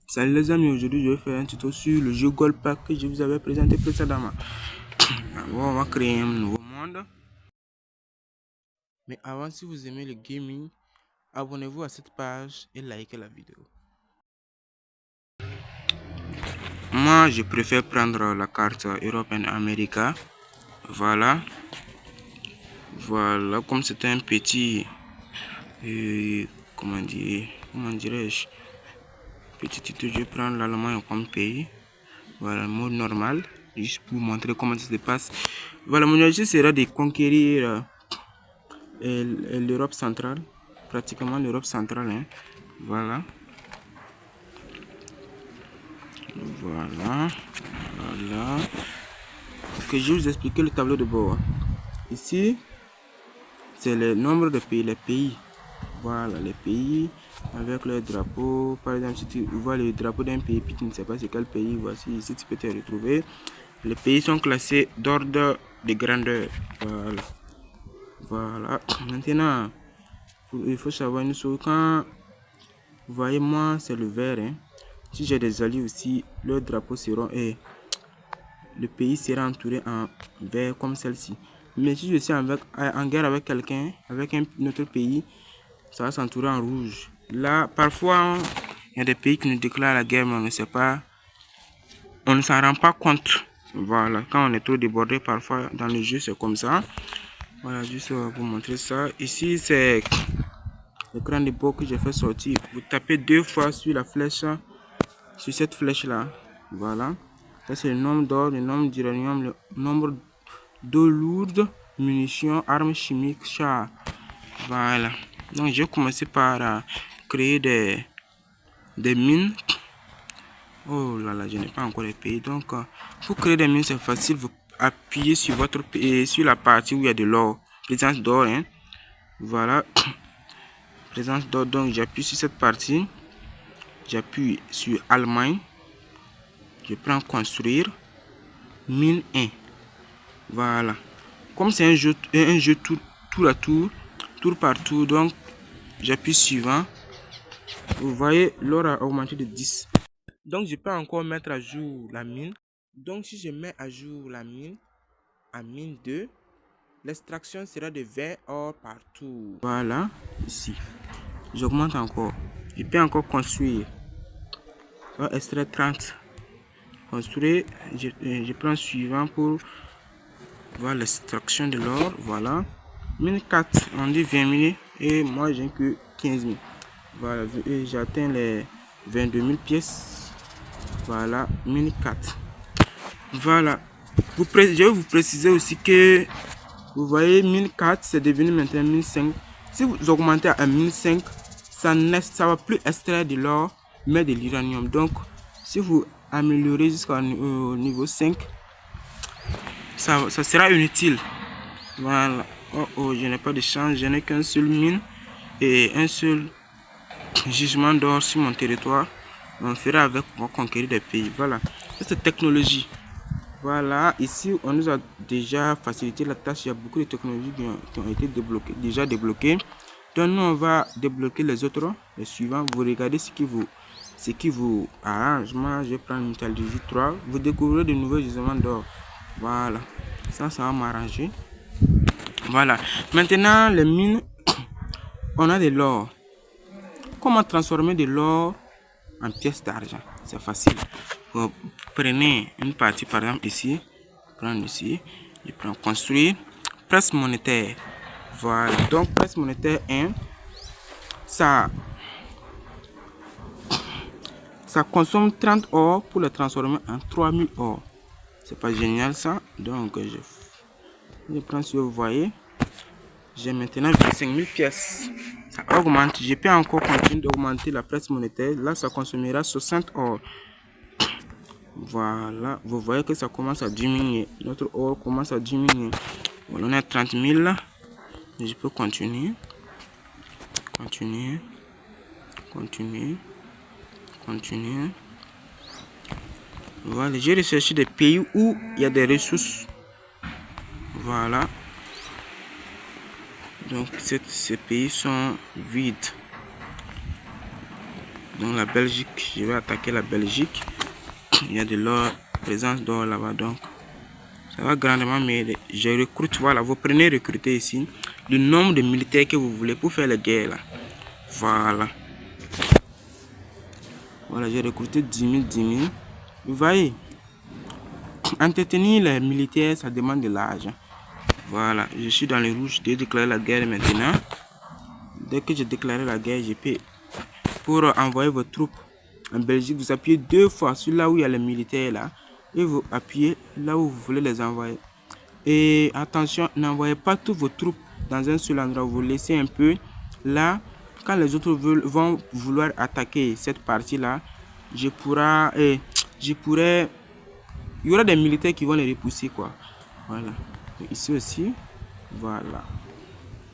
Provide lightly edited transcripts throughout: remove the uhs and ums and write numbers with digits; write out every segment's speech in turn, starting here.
Salut les amis, aujourd'hui je vais faire un tuto sur le jeu Gold Pack que je vous avais présenté précédemment. D'abord on va créer un nouveau monde. Mais avant, si vous aimez le gaming, abonnez-vous à cette page et likez la vidéo. Moi je préfère prendre la carte Europe and America. Voilà. Voilà, comme c'est un petit... comment dirais-je, petit tuto, je vais prendre l'Allemagne comme pays. Voilà, le mode normal, juste pour vous montrer comment ça se passe. Voilà, mon objectif sera de conquérir l'Europe centrale, pratiquement l'Europe centrale. Hein. Voilà. Voilà. Voilà. Ok, je vais vous expliquer le tableau de bord. Ici, c'est le nombre de pays, les pays. Voilà, les pays avec leur drapeau. Par exemple, si tu vois le drapeau d'un pays puis tu ne sais pas c'est quel pays, voici ici tu peux te retrouver. Les pays sont classés d'ordre de grandeur. Voilà. Voilà. Maintenant, il faut savoir une chose. Quand vous voyez, moi, c'est le vert. Hein. Si j'ai des alliés aussi, leurs drapeaux seront... le pays sera entouré en vert comme celle-ci. Mais si je suis en guerre avec quelqu'un, avec un autre pays, ça va s'entourer en rouge. Là, parfois, il y a des pays qui nous déclarent la guerre, mais on ne sait pas. On ne s'en rend pas compte. Voilà, quand on est trop débordé, parfois dans le jeu, c'est comme ça. Voilà, juste pour vous montrer ça. Ici, c'est l'écran de bord que j'ai fait sortir. Vous tapez 2 fois sur la flèche, sur cette flèche là. Voilà. Ça, c'est le nombre d'or, le nombre d'uranium, le nombre d'eau lourde, munitions, armes chimiques, chars. Voilà. Donc, je vais commencer par créer des mines. Oh là là, je n'ai pas encore les pays. Donc, pour créer des mines, c'est facile. Vous appuyez sur votre sur la partie où il y a de l'or. Présence d'or. Hein. Voilà. Présence d'or. Donc, j'appuie sur cette partie. J'appuie sur Allemagne. Je prends construire. Mine 1. Voilà. Comme c'est un jeu tour à tour, tour par tour, donc j'appuie suivant. Vous voyez, l'or a augmenté de 10. Donc, je peux encore mettre à jour la mine. Donc, si je mets à jour la mine, à mine 2, l'extraction sera de 20 or par tour. Voilà, ici. J'augmente encore. Je peux encore construire. Je vais extraire 30. Construire, je prends suivant pour voir l'extraction de l'or. Voilà. Mine 4, on dit 20 000 et moi j'ai que 15 000. Voilà, j'atteins les 22 000 pièces. Voilà, mine 4. Voilà. Je vais vous préciser aussi que vous voyez 1004 c'est devenu maintenant 1005. Si vous augmentez à 1005, ça ne va plus extraire de l'or mais de l'uranium. Donc si vous améliorez jusqu'au niveau 5, ça sera inutile. Voilà. Oh, je n'ai pas de chance, je n'ai qu'un seul mine et un seul gisement d'or sur mon territoire. On fera avec pour conquérir des pays. Voilà. Cette technologie. Voilà, ici on nous a déjà facilité la tâche. Il y a beaucoup de technologies qui ont été déjà débloquées. Donc nous on va débloquer les autres, les suivants. Vous regardez ce qui vous arrange. Moi je vais prendre une métallurgie 3. Vous découvrez de nouveaux gisements d'or. Voilà, ça va m'arranger. Voilà, maintenant les mines, on a de l'or. Comment transformer de l'or en pièces d'argent? C'est facile. Vous prenez une partie, par exemple ici, prendre ici, je prends construire, presse monétaire. Voilà, donc presse monétaire 1, ça consomme 30 or pour le transformer en 3000 or. C'est pas génial ça. Donc je prends ce que vous voyez. J'ai maintenant 25 000 pièces. Ça augmente. Je peux encore continuer d'augmenter la presse monétaire. Là, ça consommera 60 or. Voilà, vous voyez que ça commence à diminuer. Notre or commence à diminuer. Voilà, on est à 30 000. Je peux continuer. Continuer. Voilà, j'ai recherché des pays où il y a des ressources. Voilà. Donc ces pays sont vides. Donc la Belgique, je vais attaquer la Belgique. Il y a de l'or, présence d'or là-bas, donc ça va grandement m'aider. Je recrute, voilà, vous prenez recruter ici le nombre de militaires que vous voulez pour faire la guerre là. Voilà. Voilà, j'ai recruté 10 000. Vous voyez, entretenir les militaires, ça demande de l'argent. Voilà, je suis dans les rouges, je déclarer la guerre maintenant. Dès que j'ai déclaré la guerre, je peux, pour envoyer vos troupes en Belgique, vous appuyez 2 fois sur là où il y a les militaires là. Et vous appuyez là où vous voulez les envoyer. Et attention, n'envoyez pas toutes vos troupes dans un seul endroit. Vous laissez un peu là. Quand les autres vont vouloir attaquer cette partie là, il y aura des militaires qui vont les repousser quoi. Voilà. Et ici aussi, voilà.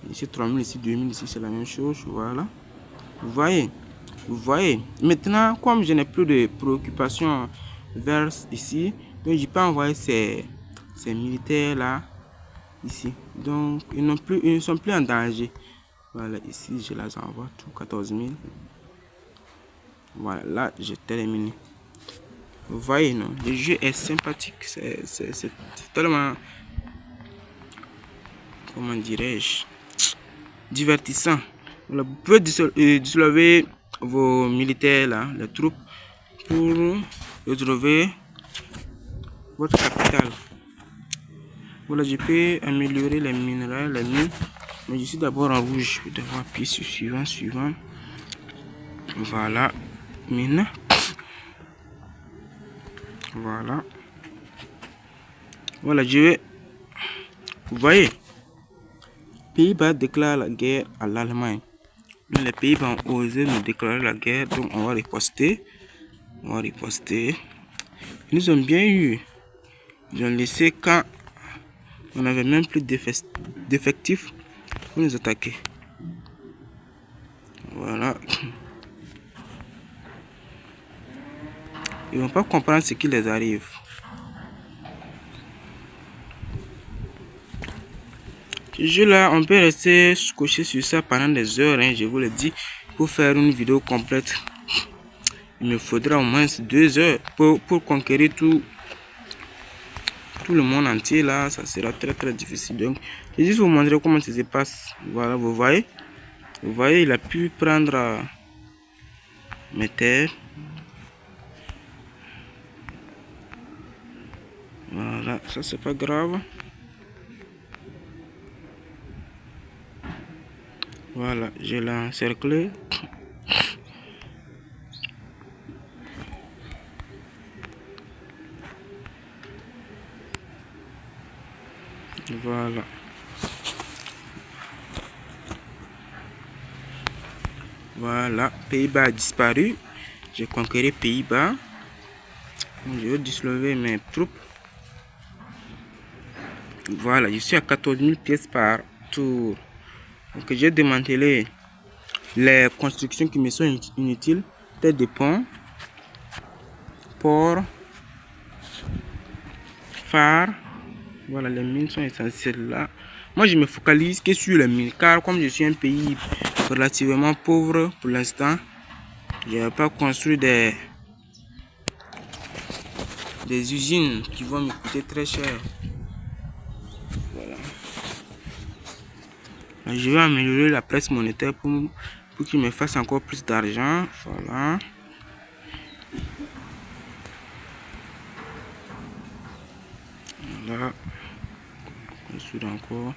Ici 3000, ici 2000, ici c'est la même chose. Voilà. Vous voyez. Maintenant, comme je n'ai plus de préoccupations vers ici, donc je peux envoyer ces militaires là ici. Donc ils ne sont plus en danger. Voilà, ici je les envoie tout 14 000. Voilà, là j'ai terminé. Vous voyez, non, le jeu est sympathique, c'est tellement, comment dirais-je, divertissant. Voilà, vous pouvez dissolver vos militaires là, les troupes, pour retrouver votre capitale. Voilà, je peux améliorer les minéraux, les mines, mais je suis d'abord en rouge. Je vais appuyer sur suivant. Voilà, mine. Voilà, je vais. Vous voyez, Pays-Bas déclare la guerre à l'Allemagne. Les Pays-Bas ont osé nous déclarer la guerre, donc on va riposter. Ils nous ont bien eu. Ils ont laissé quand on n'avait même plus d'effectifs pour nous attaquer. Voilà. Ils vont pas comprendre ce qui les arrive. Ce jeu là, on peut rester scotché sur ça pendant des heures, hein, je vous le dis. Pour faire une vidéo complète, il me faudra au moins 2 heures pour conquérir tout le monde entier là. Ça sera très difficile. Donc je vais juste vous montrer comment ça se passe. Voilà, vous voyez, il a pu prendre mes terres. Voilà, ça c'est pas grave. Voilà, je l'ai encerclé. Voilà, Pays-Bas a disparu. J'ai conquéré Pays-Bas. Je vais dislover mes troupes. Voilà, je suis à 14 000 pièces par tour. Donc j'ai démantelé les constructions qui me sont inutiles, telles des ponts, ports, phares. Voilà, les mines sont essentielles là. Moi je me focalise que sur les mines, car comme je suis un pays relativement pauvre pour l'instant, je ne vais pas construire des usines qui vont me coûter très cher. Voilà. Je vais améliorer la presse monétaire pour qu'il me fasse encore plus d'argent. Voilà. Là, construire encore.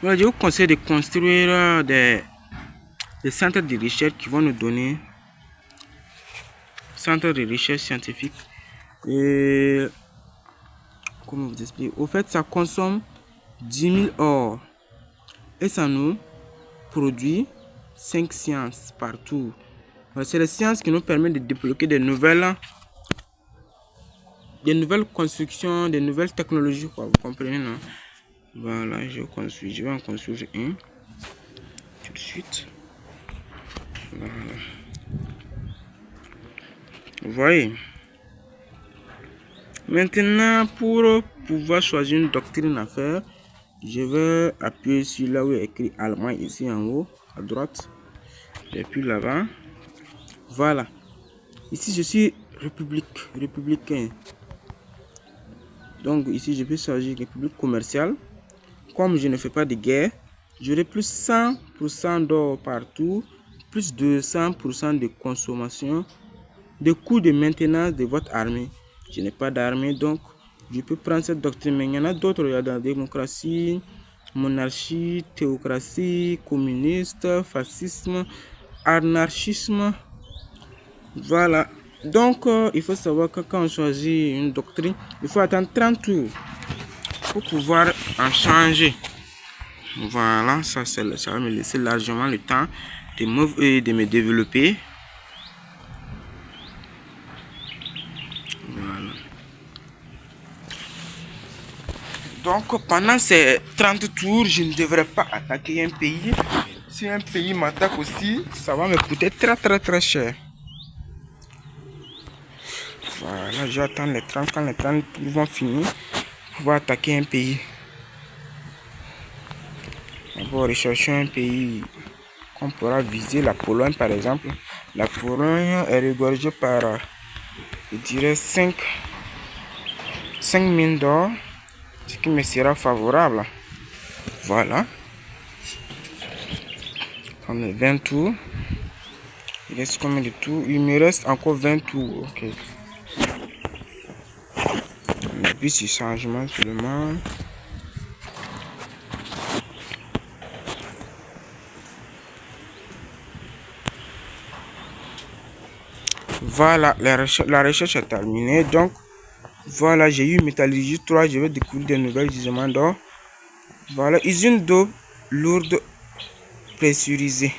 Voilà, je vous conseille de construire des centres de recherche qui vont nous donner centres de recherche scientifique. Et comment vous expliquer? Au fait, ça consomme 10 000 or et ça nous produit 5 sciences partout. C'est les sciences qui nous permettent de débloquer des nouvelles constructions, des nouvelles technologies, quoi, vous comprenez, non? Voilà, je vais en construire un tout de suite. Voilà. Vous voyez. Maintenant, pour pouvoir choisir une doctrine à faire, je vais appuyer sur là où il y a écrit Allemagne ici en haut à droite. Et puis là-bas. Voilà. Ici, je suis républicain. Donc ici, je peux choisir république commerciale. Comme je ne fais pas de guerre, j'aurai plus 100% d'or partout, plus 200% de consommation, de coûts de maintenance de votre armée. Je n'ai pas d'armée, donc je peux prendre cette doctrine. Mais il y en a d'autres, il y a la démocratie, monarchie, théocratie, communiste, fascisme, anarchisme. Voilà. Donc, il faut savoir que quand on choisit une doctrine, il faut attendre 30 tours pour pouvoir en changer. Voilà, ça va me laisser largement le temps de me développer. Voilà. Donc, pendant ces 30 tours, je ne devrais pas attaquer un pays. Si un pays m'attaque aussi, ça va me coûter très cher. Voilà, j'attends les 30. Quand les 30 tours vont finir, pour pouvoir attaquer un pays. D'abord, recherchons un pays qu'on pourra viser, la Pologne par exemple. La Pologne est regorgée par, je dirais, 5 mines d'or, ce qui me sera favorable. Voilà. On a 20 tours. Il reste combien de tours? Il me reste encore 20 tours. Ok. On appuie sur changement seulement. Voilà, la recherche est terminée. Donc, voilà, j'ai eu métallurgie 3. Je vais découvrir de nouvelles gisements d'or. Voilà, usine d'eau lourde pressurisée.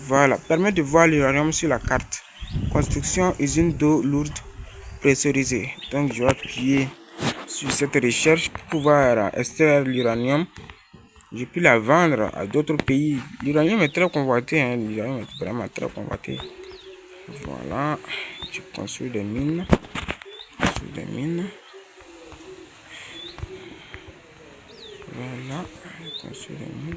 Voilà, permet de voir l'uranium sur la carte. Construction usine d'eau lourde pressurisée. Donc, je vais appuyer sur cette recherche pour pouvoir extraire l'uranium. Je peux la vendre à d'autres pays. L'uranium est très convoité. L'uranium est vraiment très convoité. Voilà, je construis des mines. Voilà, je construis des mines.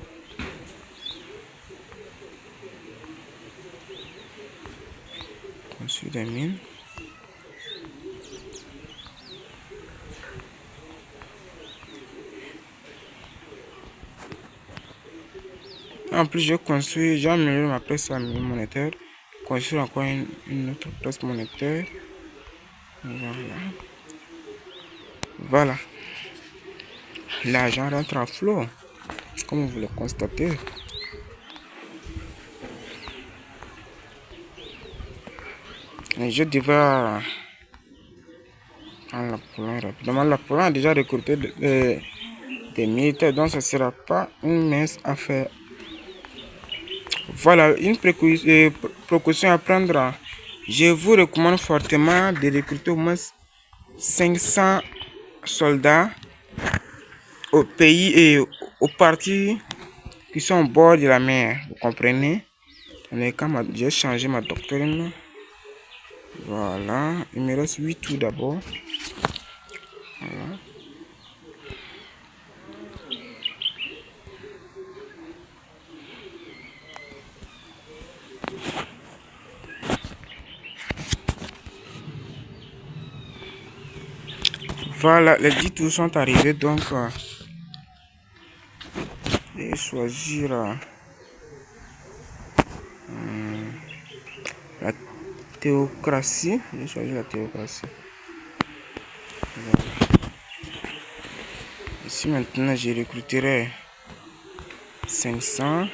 Construis des mines. En plus, j'ai amélioré ma place monétaire. Construire encore une autre place monétaire. Voilà. L'argent rentre en flot, comme vous le constatez. Et je devrais prendre la Pologne rapidement. La Pologne a déjà recruté des militaires, donc ce ne sera pas une mince affaire. Voilà, une précaution à prendre. Je vous recommande fortement de recruter au moins 500 soldats au pays et aux parties qui sont au bord de la mer. Vous comprenez? Quand j'ai changé ma doctrine. Voilà, il me reste 8 tout d'abord. Voilà. Voilà, les 10 tours sont arrivés, donc je vais choisir la théocratie. Je vais choisir la théocratie. Voilà. Ici maintenant, je recruterai 500.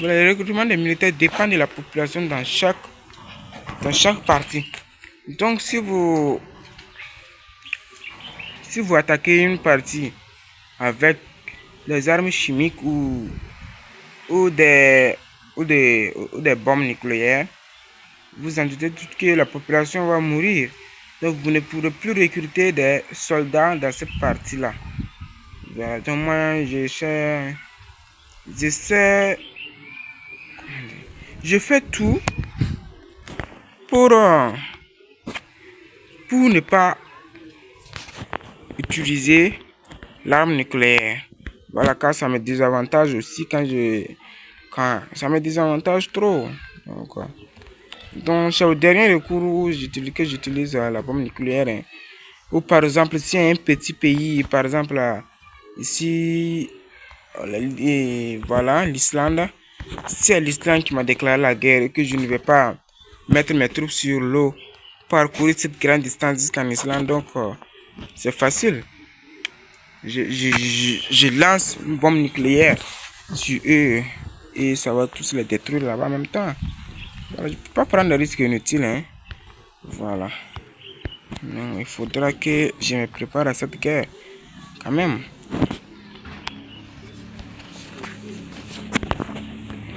Voilà, le recrutement des militaires dépend de la population dans chaque partie. Donc si vous attaquez une partie avec des armes chimiques ou des bombes nucléaires, vous en doutez tout que la population va mourir. Donc vous ne pourrez plus recruter des soldats dans cette partie-là. Voilà, donc moi je fais tout pour pour ne pas utiliser l'arme nucléaire. Voilà, car ça me désavantage aussi quand ça me désavantage trop. Donc c'est au dernier recours où j'utilise la bombe nucléaire. Hein. Ou par exemple, si un petit pays, par exemple ici, voilà, l'Islande, si c'est l'Islande qui m'a déclaré la guerre et que je ne vais pas mettre mes troupes sur l'eau, parcourir cette grande distance jusqu'en Islande, donc c'est facile. Je lance une bombe nucléaire sur eux et ça va tous les détruire là-bas en même temps. Voilà, je ne peux pas prendre de risques inutiles. Hein. Voilà. Non, il faudra que je me prépare à cette guerre. Quand même.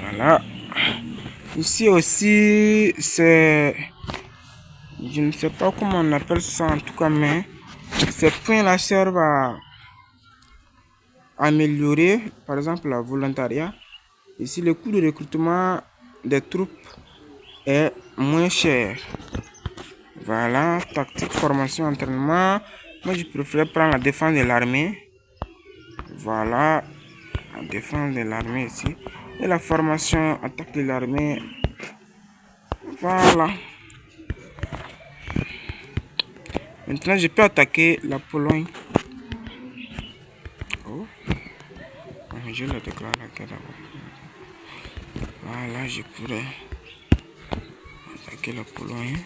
Voilà. Ici aussi, c'est... Je ne sais pas comment on appelle ça en tout cas, mais ces points-là servent à améliorer, par exemple, la volontariat. Ici, le coût de recrutement des troupes est moins cher. Voilà, tactique, formation, entraînement. Moi, je préfère prendre la défense de l'armée. Voilà, la défense de l'armée ici. Et la formation, attaque de l'armée. Voilà. Maintenant, je peux attaquer la Pologne. Oh, je le déclare la guerre d'abord. Voilà, je pourrais attaquer la Pologne.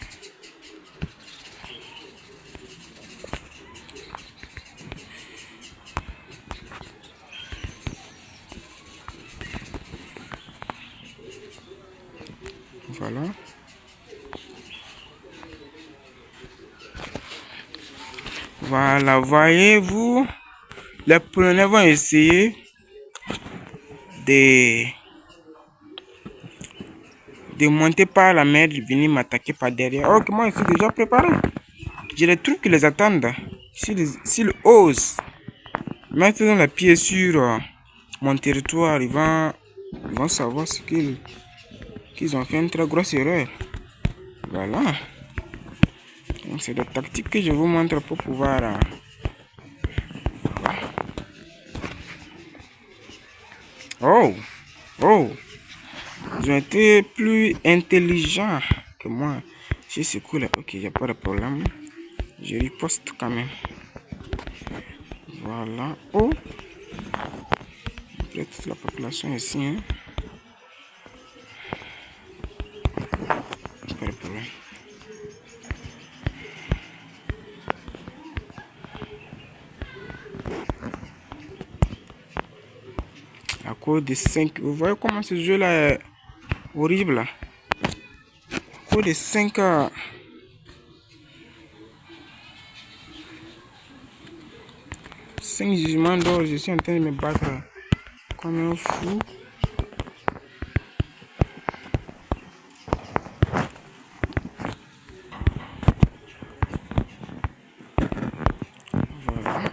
Voilà. Voilà, voyez-vous, les Polonais vont essayer de monter par la mer, de venir m'attaquer par derrière. Oh, que moi, je suis déjà préparé. J'ai les troupes qui les attendent. S'ils osent mettre la pied sur mon territoire, ils vont savoir ce qu'ils ont fait une très grosse erreur. Voilà. Donc, c'est des tactiques que je vous montre pour pouvoir... Oh! Oh! Ils ont été plus intelligents que moi. Si c'est cool, ok, il n'y a pas de problème. Je riposte quand même. Voilà. Oh! Il y a toute la population ici. Hein. Pas de problème. À cause de 5. Vous voyez comment ce jeu-là est horrible. À cause de 5 jugements d'or, je suis en train de me battre comme un fou. Voilà.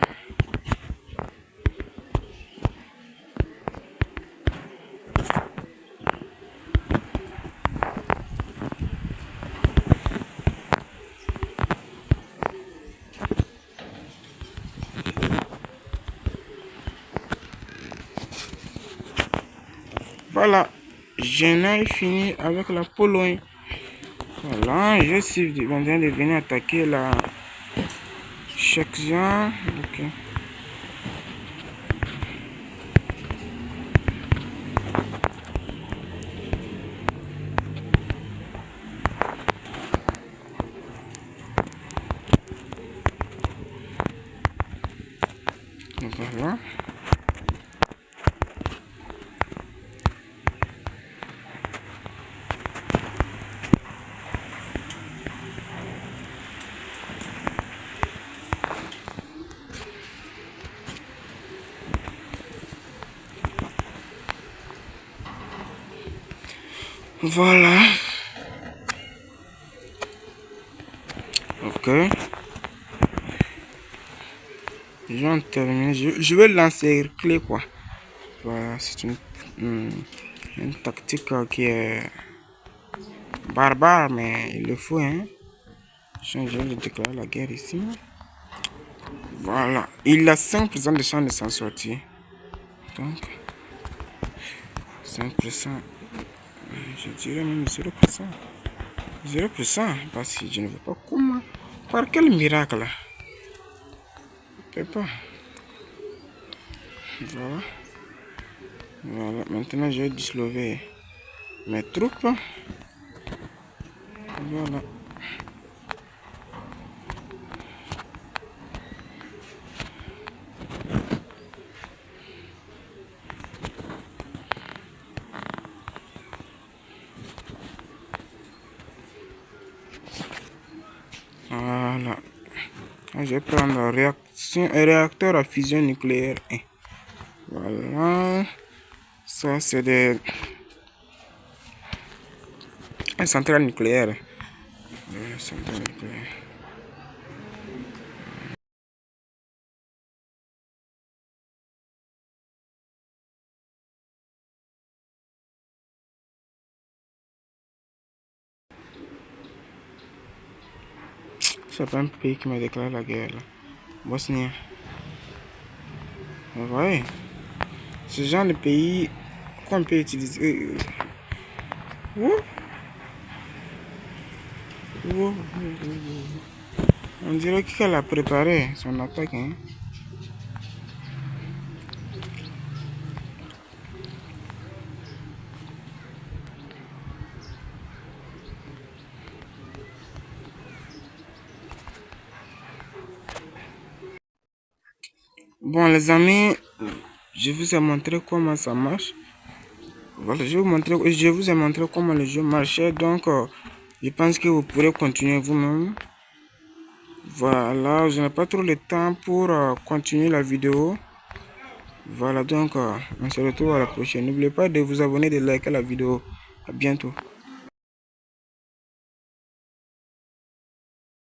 Voilà, j'en ai fini avec la Pologne. Voilà, je suis en train de venir attaquer la Tchéquie. Ok. Voilà. Voilà. Ok. Je vais en terminer. Je vais lancer clé quoi. Voilà, c'est une tactique qui est barbare, mais il le faut. Hein. Je viens de déclarer la guerre ici. Voilà. Il a 5% de chance de s'en sortir. Donc, 5%. Je dirais même 0%. 0%. Parce que je ne veux pas comment. Par quel miracle? Je ne peux pas. Voilà. Voilà. Maintenant, je vais dislover mes troupes. Voilà. Voilà. Je vais prendre un réacteur à fusion nucléaire 1. Voilà. Ça, c'est des centrales nucléaires. Centrales nucléaires. C'est pas un pays qui m'a déclaré la guerre. Là. Bosnie. Vous voyez, ce genre de pays qu'on peut utiliser. On dirait qu'elle a préparé son attaque. Hein. Bon les amis, je vous ai montré comment ça marche. Voilà, je vous ai montré comment le jeu marchait. Donc, je pense que vous pourrez continuer vous-même. Voilà, je n'ai pas trop le temps pour continuer la vidéo. Voilà, donc on se retrouve à la prochaine. N'oubliez pas de vous abonner, de liker la vidéo. À bientôt.